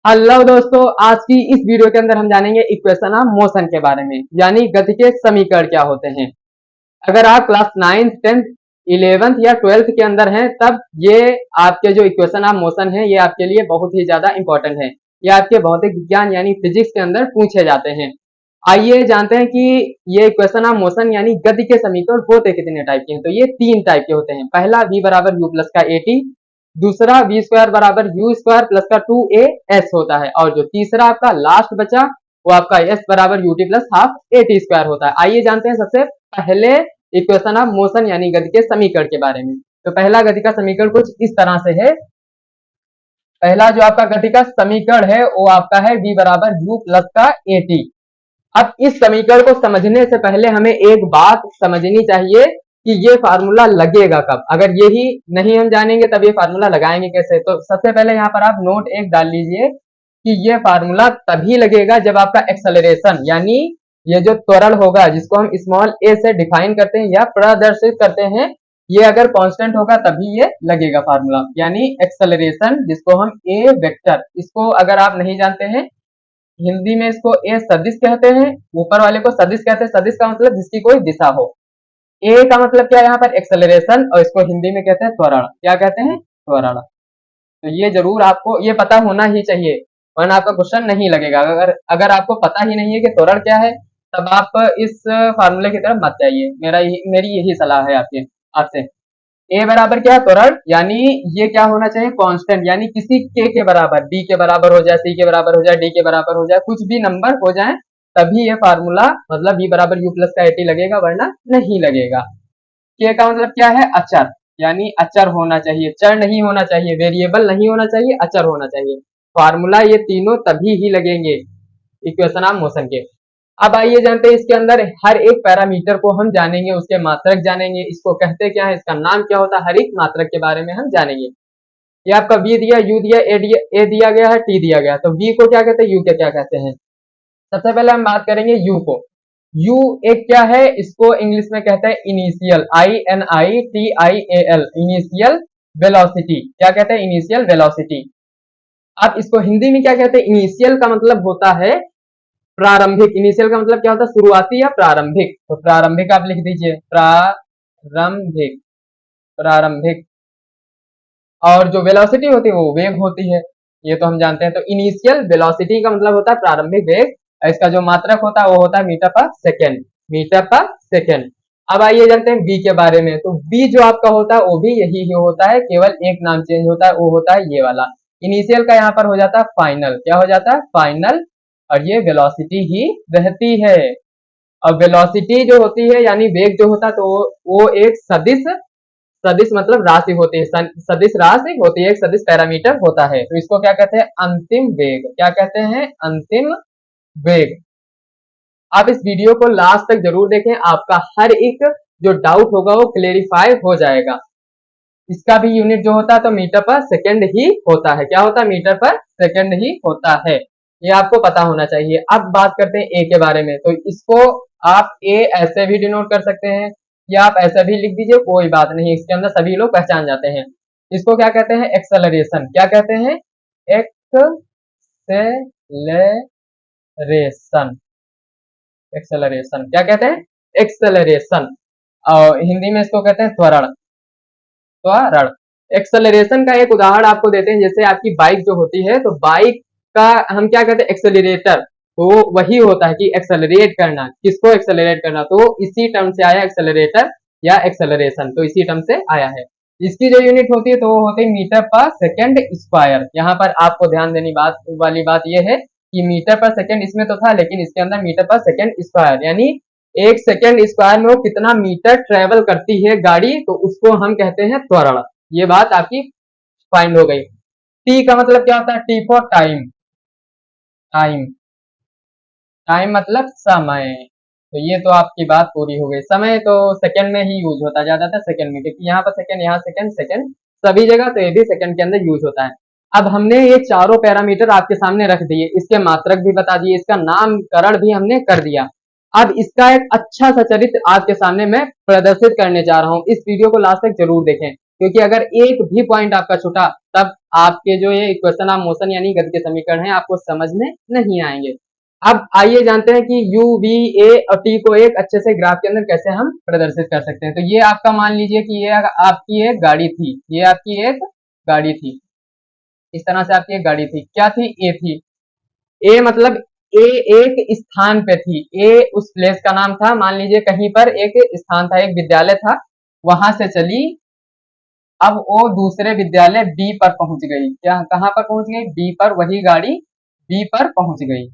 Hello दोस्तों, आज की इस वीडियो के अंदर हम जानेंगे इक्वेशन ऑफ मोशन के बारे में, यानी गति के समीकरण क्या होते हैं। अगर आप क्लास 9th 10th 11th या 12th के अंदर हैं, तब ये आपके जो इक्वेशन ऑफ मोशन है ये आपके लिए बहुत ही ज्यादा इंपॉर्टेंट है। ये आपके भौतिक विज्ञान यानी फिजिक्स के अंदर पूछे जाते हैं। आइए जानते हैं कि ये इक्वेशन ऑफ मोशन यानी गति के समीकरण होते कितने टाइप के हैं। तो ये तीन टाइप के होते हैं। पहला v बराबर यू प्लस का एटी, दूसरा वी स्क्वायर बराबर यू स्क्वायर प्लस का 2a s होता है, और जो तीसरा आपका लास्ट बचा वो आपका s बराबर UT plus half eighty square होता है। आइए जानते हैं सबसे पहले इक्वेशन ऑफ मोशन यानी गति के समीकरण के बारे में। तो पहला गति का समीकरण कुछ इस तरह से है। पहला जो आपका गति का समीकरण है वो आपका है v बराबर यू प्लस का एटी। अब इस समीकरण को समझने से पहले हमें एक बात समझनी चाहिए कि ये फार्मूला लगेगा कब। अगर यही नहीं हम जानेंगे तब ये फार्मूला लगाएंगे कैसे। तो सबसे पहले यहाँ पर आप नोट एक डाल लीजिए कि ये फार्मूला तभी लगेगा जब आपका एक्सेलरेशन यानी ये जो त्वरण होगा जिसको हम स्मॉल ए से डिफाइन करते हैं या प्रदर्शित करते हैं, ये अगर कांस्टेंट होगा तभी ये लगेगा फार्मूला। यानी एक्सेलरेशन जिसको हम ए वेक्टर, इसको अगर आप नहीं जानते हैं हिंदी में इसको ए सदिश कहते हैं, ऊपर वाले को सदिश कहते हैं। सदिश का मतलब जिसकी कोई दिशा हो। ए का मतलब क्या है यहाँ पर एक्सेलरेशन, और इसको हिंदी में कहते हैं त्वरण। क्या कहते हैं? त्वरण। तो ये जरूर आपको ये पता होना ही चाहिए, वरना आपका क्वेश्चन नहीं लगेगा। अगर अगर आपको पता ही नहीं है कि त्वरण क्या है, तब आप इस फार्मूले की तरफ मत जाइए। मेरी यही सलाह है आपसे। ए बराबर क्या है? त्वरण। यानी ये क्या होना चाहिए? कांस्टेंट, यानी किसी के बराबर, डी के बराबर हो जाए, सी के बराबर हो जाए, डी के बराबर हो जाए, कुछ भी नंबर हो जाए तभी ये फार्मूला मतलब v बराबर यू प्लस का एटी लगेगा, वरना नहीं लगेगा। के का मतलब क्या है? अचर, यानी अचर होना चाहिए, चर नहीं होना चाहिए, वेरिएबल नहीं होना चाहिए, अचर होना चाहिए। फार्मूला ये तीनों तभी ही लगेंगे इक्वेशन ऑफ मोशन के। अब आइए जानते हैं इसके अंदर हर एक पैरामीटर को हम जानेंगे, उसके मात्रक जानेंगे, इसको कहते क्या है, इसका नाम क्या होता है, हर एक मात्रक के बारे में हम जानेंगे। ये आपका v दिया, u दिया, a दिया गया है, t दिया गया है। तो v को क्या कहते हैं, u के क्या कहते हैं। सबसे पहले हम बात करेंगे u को। u एक क्या है, इसको इंग्लिश में कहते हैं इनिशियल, INITIAL, इनिशियल वेलोसिटी। क्या कहते हैं? Initial velocity. आप इसको हिंदी में क्या कहते हैं? इनिशियल का मतलब होता है प्रारंभिक। इनिशियल का मतलब क्या होता है? शुरुआती या प्रारंभिक। तो प्रारंभिक आप लिख दीजिए, प्रारंभिक, प्रारंभिक। और जो वेलोसिटी होती है वो वेग होती है, ये तो हम जानते हैं। तो इनिशियल वेलोसिटी का मतलब होता है प्रारंभिक वेग। इसका जो मात्रक होता है वो होता है मीटर पर सेकेंड, मीटर पर सेकेंड। अब आइए जानते हैं बी के बारे में। तो बी जो आपका होता है वो भी यही ही होता है, केवल एक नाम चेंज होता है, वो होता है ये वाला। इनिशियल का यहाँ पर हो जाता है फाइनल। क्या हो जाता है? फाइनल। और ये वेलोसिटी ही रहती है। अब वेलोसिटी जो होती है यानी वेग जो होता है, तो वो एक सदिश, सदिश मतलब राशि होती है, सदिश राशि होती है, एक सदिश पैरामीटर होता है। तो इसको क्या कहते हैं? अंतिम वेग। क्या कहते हैं? अंतिम वेग। आप इस वीडियो को लास्ट तक जरूर देखें, आपका हर एक जो डाउट होगा वो क्लेरिफाई हो जाएगा। इसका भी यूनिट जो होता है तो मीटर पर सेकंड ही होता है। क्या होता है? मीटर पर सेकंड ही होता है, ये आपको पता होना चाहिए। अब बात करते हैं ए के बारे में। तो इसको आप ए ऐसे भी डिनोट कर सकते हैं या आप ऐसा भी लिख दीजिए, कोई बात नहीं, इसके अंदर सभी लोग पहचान जाते हैं। इसको क्या कहते हैं? एक्सेलरेशन। क्या कहते हैं? Acceleration, acceleration. क्या कहते हैं? एक्सेलरेशन। और हिंदी में इसको कहते हैं त्वरण, त्वरण। एक्सेलरेशन का एक उदाहरण आपको देते हैं। जैसे आपकी बाइक जो होती है, तो बाइक का हम क्या कहते हैं? एक्सेलरेटर। तो वही होता है कि एक्सेलरेट करना। किसको एक्सेलरेट करना? तो इसी टर्म से आया एक्सेलरेटर या एक्सेलरेशन, तो इसी टर्म से आया है। इसकी जो यूनिट होती है तो वो होती है मीटर पर सेकेंड स्क्वायर। यहाँ पर आपको ध्यान देने वाली बात यह है कि मीटर पर सेकेंड इसमें तो था, लेकिन इसके अंदर मीटर पर सेकेंड स्क्वायर, यानी एक सेकेंड स्क्वायर में वो कितना मीटर ट्रेवल करती है गाड़ी, तो उसको हम कहते हैं त्वरण। ये बात आपकी फाइंड हो गई। टी का मतलब क्या होता है? T for time, time, time मतलब समय। तो ये तो आपकी बात पूरी हो गई। समय तो सेकंड में ही यूज होता है ज्यादातर, सेकंड में, क्योंकि यहाँ पर सेकंड, यहाँ सेकंड, सेकंड सभी जगह, तो ये भी सेकंड के अंदर यूज होता है। अब हमने ये चारों पैरामीटर आपके सामने रख दिए, इसके मात्रक भी बता दिए, इसका नामकरण भी हमने कर दिया। अब इसका एक अच्छा सा चरित्र आपके सामने मैं प्रदर्शित करने जा रहा हूँ। इस वीडियो को लास्ट तक जरूर देखें। क्योंकि अगर एक भी पॉइंट आपका छूटा तब आपके जो ये इक्वेशन ऑफ मोशन यानी गति के समीकरण है आपको समझ में नहीं आएंगे। अब आइए जानते हैं कि u, v, a और t को एक अच्छे से ग्राफ के अंदर कैसे हम प्रदर्शित कर सकते हैं। तो ये आपका मान लीजिए कि ये आपकी एक गाड़ी थी, ये आपकी एक गाड़ी थी, इस तरह से आपकी एक गाड़ी थी, क्या थी, a थी। a मतलब ए एक स्थान पे थी, ए उस प्लेस का नाम था, मान लीजिए कहीं पर एक स्थान था, एक विद्यालय था, वहां से चली, अब वो दूसरे विद्यालय बी पर पहुंच गई, क्या कहां पर पहुंच गई, बी पर, वही गाड़ी बी पर पहुंच गई।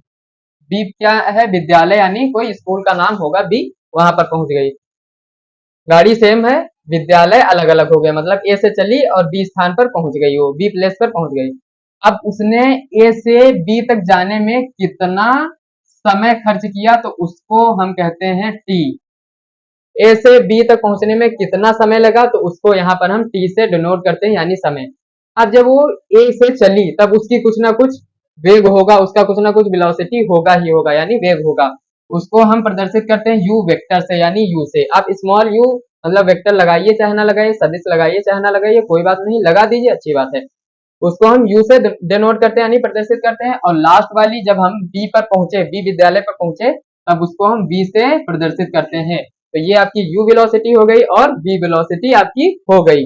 बी क्या है, विद्यालय यानी कोई स्कूल का नाम होगा बी, वहां पर पहुंच गई। गाड़ी सेम है, विद्यालय अलग अलग हो गया, मतलब ए से चली और बी स्थान पर पहुंच गई, वो बी प्लेस पर पहुंच गई। अब उसने ए से बी तक जाने में कितना समय खर्च किया, तो उसको हम कहते हैं टी। ए से बी तक पहुंचने में कितना समय लगा, तो उसको यहाँ पर हम टी से डिनोट करते हैं, यानी समय। अब जब वो ए से चली तब उसकी कुछ ना कुछ वेग होगा, उसका कुछ ना कुछ वेलोसिटी होगा ही होगा, यानी वेग होगा, उसको हम प्रदर्शित करते हैं यू वेक्टर से, यानी यू से। आप स्मॉल यू मतलब वेक्टर लगाइए चाहे ना लगाइए, सदिश लगाइए चाहे ना लगाइए, कोई बात नहीं, लगा दीजिए, अच्छी बात है। उसको हम यू से डिनोट करते हैं, यानी प्रदर्शित करते हैं। और लास्ट वाली जब हम बी पर पहुंचे, बी विद्यालय पर पहुंचे, तब उसको हम बी से प्रदर्शित करते हैं। तो ये आपकी u वेलोसिटी हो गई और v वेलोसिटी आपकी हो गई।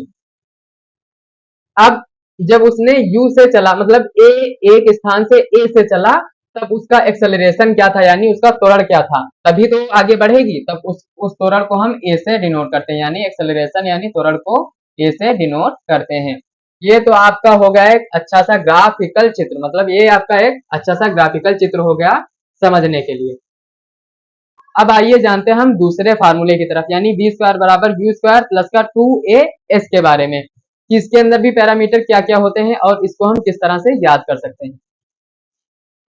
अब जब उसने u से चला, मतलब a एक स्थान से a से चला, तब उसका एक्सेलरेशन क्या था, यानी उसका त्वरण क्या था, तभी तो आगे बढ़ेगी। तब उस त्वरण को हम a से डिनोट करते हैं, यानी एक्सेलरेशन यानी त्वरण को a से डिनोट करते हैं। ये तो आपका हो गया एक अच्छा सा ग्राफिकल चित्र, मतलब ये आपका एक अच्छा सा ग्राफिकल चित्र हो गया समझने के लिए। अब आइए जानते हैं हम दूसरे फार्मूले की तरफ, यानी बी स्क्वायर बराबर यू स्क्वायर प्लस का 2a s के बारे में, कि इसके अंदर भी पैरामीटर क्या क्या होते हैं और इसको हम किस तरह से याद कर सकते हैं।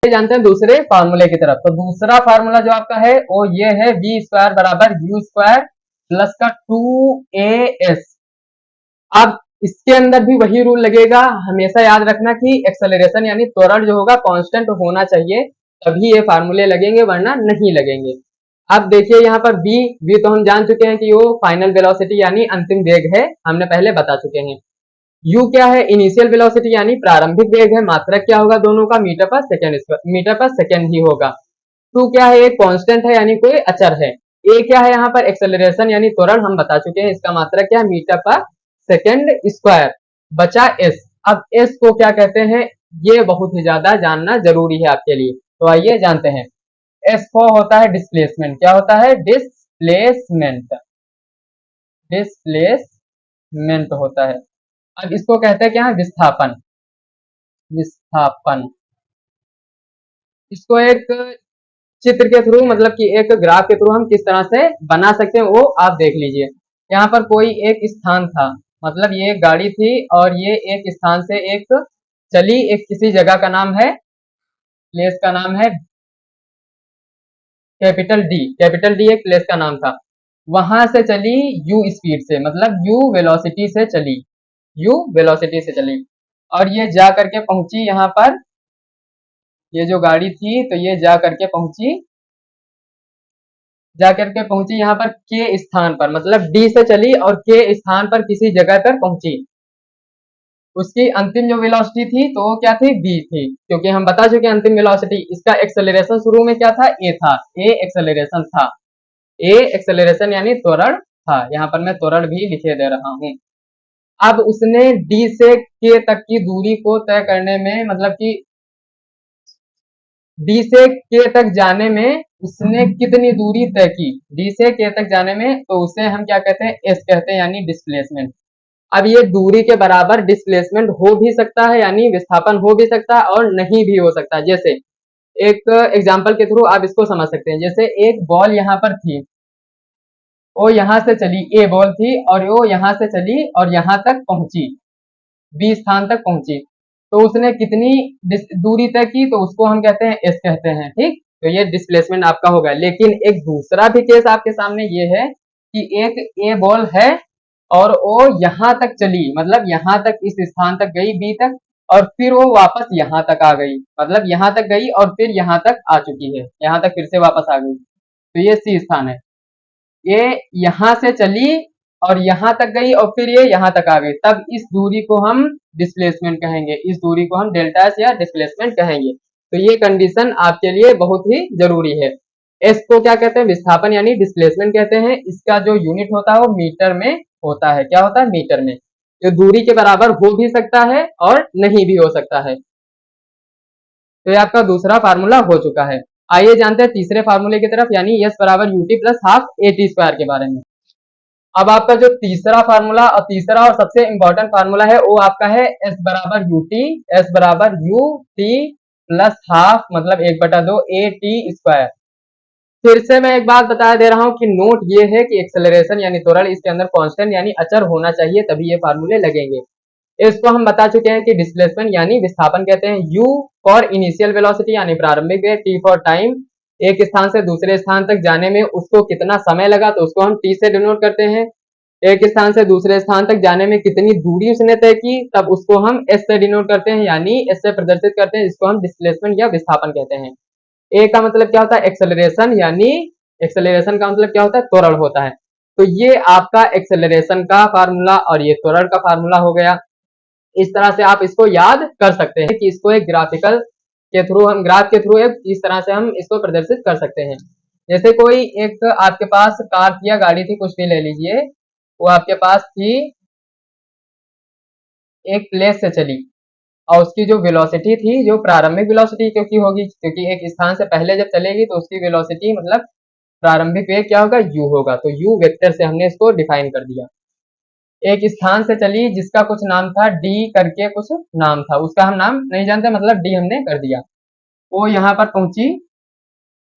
जानते हैं दूसरे फार्मूले की तरफ। तो दूसरा फार्मूला जो आपका है वो ये है बी स्क्वायर बराबर यू स्क्वायर प्लस का 2as। अब इसके अंदर भी वही रूल लगेगा, हमेशा याद रखना कि एक्सेलरेशन यानी त्वरण जो होगा कांस्टेंट होना चाहिए, तभी ये फार्मूले लगेंगे, वरना नहीं लगेंगे। अब देखिए यहाँ पर v तो हम जान चुके हैं कि वो फाइनल वेलोसिटी यानी अंतिम वेग है, हमने पहले बता चुके हैं। u क्या है, इनिशियल वेलोसिटी यानी प्रारंभिक वेग है, मात्रक क्या होगा दोनों का, मीटर पर सेकेंड, मीटर पर सेकेंड ही होगा। 2 क्या है, एक कांस्टेंट है यानी कोई अचर है। a क्या है यहाँ पर, एक्सेलरेशन यानी त्वरण, हम बता चुके हैं, इसका मात्रक क्या है, मीटर पर सेकेंड स्क्वायर, बचा s। अब s को क्या कहते हैं, ये बहुत ही ज्यादा जानना जरूरी है आपके लिए, तो आइए जानते हैं। s को होता है डिस्प्लेसमेंट, क्या होता है, डिस्प्लेसमेंट, डिस्प्लेसमेंट होता है। अब इसको कहते हैं क्या, विस्थापन, विस्थापन। इसको एक चित्र के थ्रू, मतलब कि एक ग्राफ के थ्रू हम किस तरह से बना सकते हैं वो आप देख लीजिए। यहाँ पर कोई एक स्थान था, मतलब ये एक गाड़ी थी और ये एक स्थान से एक चली, एक किसी जगह का नाम है, प्लेस का नाम है कैपिटल डी एक प्लेस का नाम था, वहां से चली u स्पीड से, मतलब u वेलोसिटी से चली, u वेलोसिटी से चली, और ये जा करके पहुंची यहाँ पर, ये जो गाड़ी थी तो ये जा करके पहुंची यहाँ पर के स्थान पर, मतलब डी से चली और के स्थान पर किसी जगह पर पहुंची। उसकी अंतिम जो वेलोसिटी थी तो वो क्या थी, v थी, क्योंकि हम बता चुके अंतिम वेलोसिटी। इसका एक्सेलरेशन शुरू में क्या था, a था, a एक्सेलरेशन था, a एक्सेलरेशन यानी त्वरण था, यहाँ पर मैं त्वरण भी लिखे दे रहा हूँ। अब उसने d से k तक की दूरी को तय करने में, मतलब कि d से k तक जाने में उसने कितनी दूरी तय की, d से k तक जाने में, तो उसे हम क्या कहते हैं, s कहते हैं, यानी डिस्प्लेसमेंट। अब ये दूरी के बराबर डिस्प्लेसमेंट हो भी सकता है, यानी विस्थापन हो भी सकता है और नहीं भी हो सकता। जैसे एक एग्जांपल के थ्रू आप इसको समझ सकते हैं, जैसे एक बॉल यहाँ पर थी, वो यहाँ से चली, ए बॉल थी और वो यहाँ से चली और यहाँ तक पहुंची, बी स्थान तक पहुंची, तो उसने कितनी दूरी तय की, तो उसको हम कहते हैं एस कहते हैं, ठीक। तो ये डिस्प्लेसमेंट आपका होगा। लेकिन एक दूसरा भी केस आपके सामने ये है कि एक ए बॉल है और वो यहाँ तक चली, मतलब यहाँ तक इस स्थान तक गई बी तक, और फिर वो वापस यहाँ तक आ गई, मतलब यहाँ तक गई और फिर यहाँ तक आ चुकी है, यहाँ तक फिर से वापस आ गई, तो ये सी स्थान है। ये यहाँ से चली और यहाँ तक गई और फिर ये यहाँ तक आ गई, तब इस दूरी को हम डिस्प्लेसमेंट कहेंगे, इस दूरी को हम डेल्टा एस या डिस्प्लेसमेंट कहेंगे। तो ये कंडीशन आपके लिए बहुत ही जरूरी है। एस को क्या कहते हैं, विस्थापन यानी डिस्प्लेसमेंट कहते हैं। इसका जो यूनिट होता है वो मीटर में होता है। क्या होता है, मीटर में। जो दूरी के बराबर हो भी सकता है और नहीं भी हो सकता है। तो ये आपका दूसरा फार्मूला हो चुका है। आइए जानते हैं तीसरे फार्मूले की तरफ, यानी एस बराबर UT plus half A T square के बारे में। अब आपका जो तीसरा फार्मूला और तीसरा और सबसे इंपॉर्टेंट फार्मूला है वो आपका है एस बराबर यू टी, एस बराबर यू टी प्लस हाफ मतलब 1/2 ए टी स्क्वायर। फिर से मैं एक बात बता दे रहा हूं कि नोट ये है कि एक्सेलरेशन यानी त्वरण इसके अंदर कांस्टेंट यानी अचर होना चाहिए, तभी ये फार्मूले लगेंगे। इसको हम बता चुके हैं कि डिस्प्लेसमेंट यानी विस्थापन कहते हैं। यू फॉर इनिशियल वेलोसिटी यानी प्रारंभिक वेग, टी फॉर टाइम एक स्थान से दूसरे स्थान तक जाने में उसको कितना समय लगा तो उसको हम टी से डिनोट करते हैं। एक स्थान से दूसरे स्थान तक जाने में कितनी दूरी उसने तय की तब उसको हम एस से डिनोट करते हैं, यानी एस से प्रदर्शित करते हैं, जिसको हम डिस्प्लेसमेंट या विस्थापन कहते हैं। ए का मतलब क्या होता है, एक्सेलरेशन, यानी एक्सेलरेशन का मतलब क्या होता है, त्वरण होता है। तो ये आपका एक्सेलरेशन का फार्मूला और ये त्वरण का फार्मूला हो गया। इस तरह से आप इसको याद कर सकते हैं कि इसको एक ग्राफिकल के थ्रू, हम ग्राफ के थ्रू इस तरह से हम इसको प्रदर्शित कर सकते हैं। जैसे कोई एक आपके पास कार थी या गाड़ी थी, कुछ भी ले लीजिए, वो आपके पास थी, एक प्लेस से चली और उसकी जो वेलोसिटी थी, जो प्रारंभिक वेलोसिटी क्योंकि होगी, क्योंकि एक स्थान से पहले जब चलेगी तो उसकी वेलोसिटी मतलब प्रारंभिक वेग क्या होगा, u होगा। तो u वेक्टर से हमने इसको डिफाइन कर दिया। एक स्थान से चली जिसका कुछ नाम था d करके कुछ नाम था, उसका हम नाम नहीं जानते, मतलब d हमने कर दिया। वो यहाँ पर पहुंची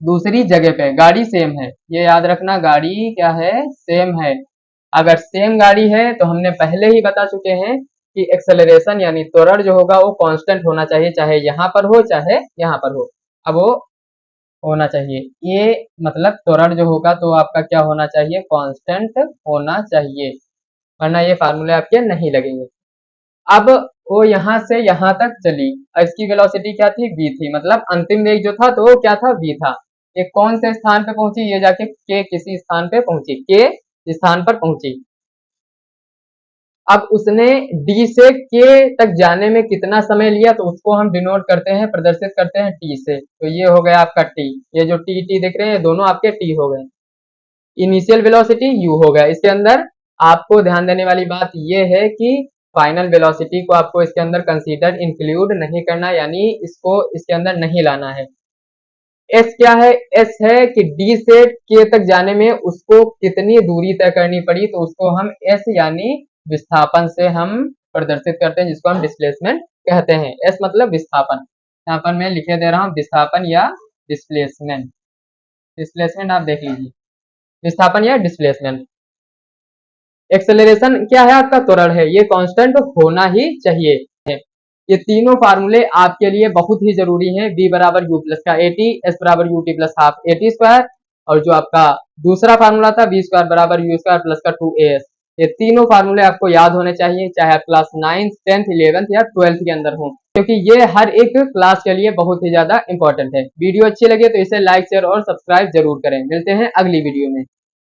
दूसरी जगह पे, गाड़ी सेम है, ये याद रखना, गाड़ी क्या है, सेम है। अगर सेम गाड़ी है तो हमने पहले ही बता चुके हैं कि एक्सेलरेशन यानी त्वरण जो होगा वो कांस्टेंट होना चाहिए, चाहे यहाँ पर हो चाहे यहाँ पर हो। अब वो होना चाहिए, ये मतलब त्वरण जो होगा तो आपका क्या होना चाहिए, कांस्टेंट होना चाहिए, वरना ये फार्मूले आपके नहीं लगेंगे। अब वो यहाँ से यहाँ तक चली और इसकी वेलोसिटी क्या थी, v थी, मतलब अंतिम वेग जो था तो वो क्या था, v था। ये कौन से स्थान पे पहुंची, ये जाके k किसी स्थान पे पहुंची, k स्थान पर पहुंची। अब उसने d से k तक जाने में कितना समय लिया तो उसको हम डिनोट करते हैं, प्रदर्शित करते हैं t से। तो ये हो गया आपका t, ये जो t दिख रहे हैं दोनों आपके t हो गए। इनिशियल वेलोसिटी u हो गया। इसके अंदर आपको ध्यान देने वाली बात ये है कि फाइनल वेलोसिटी को आपको इसके अंदर कंसीडर इंक्लूड नहीं करना, यानी इसको इसके अंदर नहीं लाना है। एस क्या है, एस है कि डी से के तक जाने में उसको कितनी दूरी तय करनी पड़ी तो उसको हम एस यानी विस्थापन से हम प्रदर्शित करते हैं, जिसको हम डिस्प्लेसमेंट कहते हैं। एस मतलब विस्थापन, यहाँ पर मैं लिखे दे रहा हूँ विस्थापन या डिस्प्लेसमेंट। डिस्प्लेसमेंट आप देख लीजिए, विस्थापन या डिस्प्लेसमेंट। एक्सेलरेशन क्या है, आपका त्वरण है, ये कांस्टेंट होना ही चाहिए। ये तीनों फार्मूले आपके लिए बहुत ही जरूरी हैं। v बराबर u प्लस का एटी, एस बराबर U T plus half A T square, और जो आपका दूसरा फार्मूला था v स्क्वायर बराबर यू स्क्वायर प्लस का 2as। ये तीनों फार्मूले आपको याद होने चाहिए, चाहे आप क्लास 9th 10th 11th या 12th के अंदर हो, क्योंकि ये हर एक क्लास के लिए बहुत ही ज्यादा इंपॉर्टेंट है। वीडियो अच्छी लगे तो इसे लाइक शेयर और सब्सक्राइब जरूर करें। मिलते हैं अगली वीडियो में।